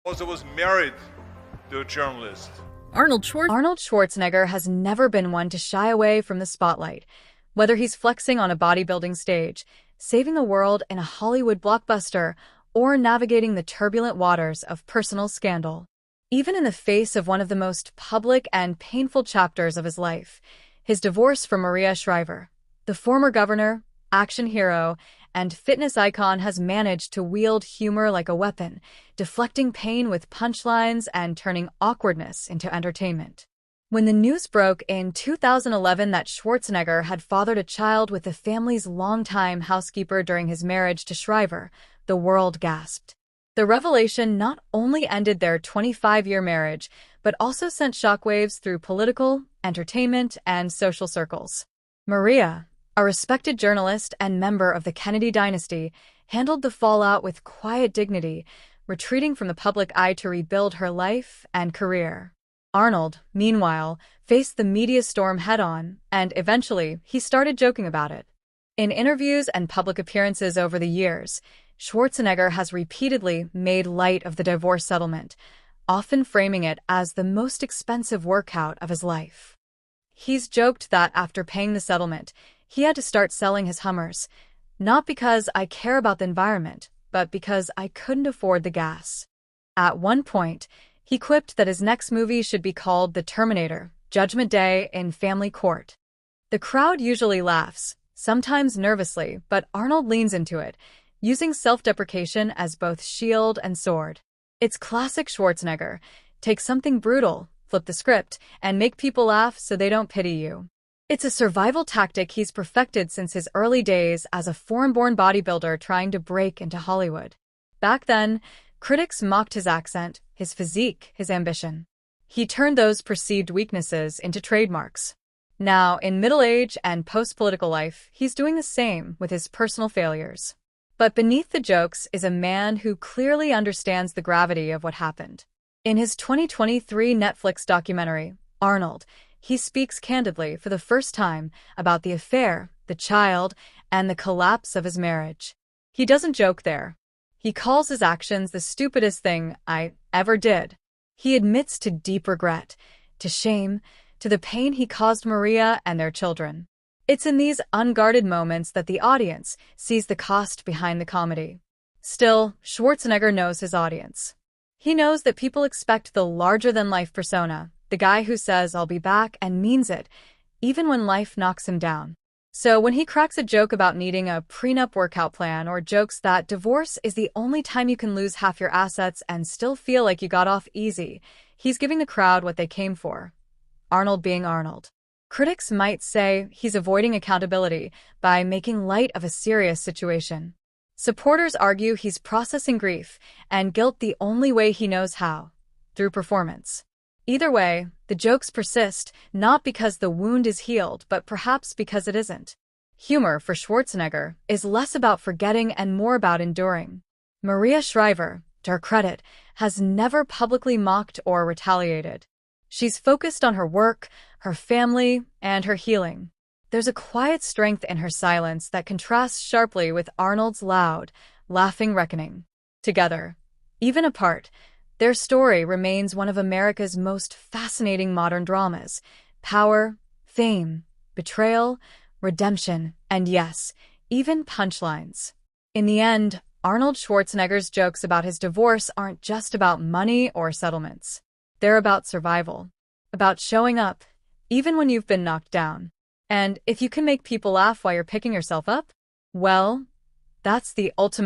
Also was married to a journalist. Arnold Schwarzenegger has never been one to shy away from the spotlight. Whether he's flexing on a bodybuilding stage, saving the world in a Hollywood blockbuster, or navigating the turbulent waters of personal scandal. Even in the face of one of the most public and painful chapters of his life, his divorce from Maria Shriver, the former governor, action hero, and fitness icon has managed to wield humor like a weapon, deflecting pain with punchlines and turning awkwardness into entertainment. When the news broke in 2011 that Schwarzenegger had fathered a child with the family's longtime housekeeper during his marriage to Shriver, the world gasped. The revelation not only ended their 25-year marriage, but also sent shockwaves through political, entertainment, and social circles. Maria, a respected journalist and member of the Kennedy dynasty, handled the fallout with quiet dignity, retreating from the public eye to rebuild her life and career. Arnold, meanwhile, faced the media storm head-on, and eventually he started joking about it. In interviews and public appearances over the years, Schwarzenegger has repeatedly made light of the divorce settlement, often framing it as the most expensive workout of his life. He's joked that after paying the settlement, he had to start selling his Hummers, not because I care about the environment, but because I couldn't afford the gas. At one point, he quipped that his next movie should be called The Terminator, Judgment Day in Family Court. The crowd usually laughs, sometimes nervously, but Arnold leans into it, using self-deprecation as both shield and sword. It's classic Schwarzenegger. Take something brutal, flip the script, and make people laugh so they don't pity you. It's a survival tactic he's perfected since his early days as a foreign-born bodybuilder trying to break into Hollywood. Back then, critics mocked his accent, his physique, his ambition. He turned those perceived weaknesses into trademarks. Now, in middle age and post-political life, he's doing the same with his personal failures. But beneath the jokes is a man who clearly understands the gravity of what happened. In his 2023 Netflix documentary, Arnold, he speaks candidly for the first time about the affair, the child, and the collapse of his marriage. He doesn't joke there. He calls his actions the stupidest thing I ever did. He admits to deep regret, to shame, to the pain he caused Maria and their children. It's in these unguarded moments that the audience sees the cost behind the comedy. Still, Schwarzenegger knows his audience. He knows that people expect the larger-than-life persona, the guy who says, "I'll be back," and means it, even when life knocks him down. So when he cracks a joke about needing a prenup workout plan or jokes that divorce is the only time you can lose half your assets and still feel like you got off easy, he's giving the crowd what they came for. Arnold being Arnold. Critics might say he's avoiding accountability by making light of a serious situation. Supporters argue he's processing grief and guilt the only way he knows how, through performance. Either way, the jokes persist, not because the wound is healed, but perhaps because it isn't. Humor, for Schwarzenegger, is less about forgetting and more about enduring. Maria Shriver, to her credit, has never publicly mocked or retaliated. She's focused on her work, her family, and her healing. There's a quiet strength in her silence that contrasts sharply with Arnold's loud, laughing reckoning. Together, even apart, their story remains one of America's most fascinating modern dramas. Power, fame, betrayal, redemption, and yes, even punchlines. In the end, Arnold Schwarzenegger's jokes about his divorce aren't just about money or settlements. They're about survival, about showing up, even when you've been knocked down. And if you can make people laugh while you're picking yourself up, well, that's the ultimate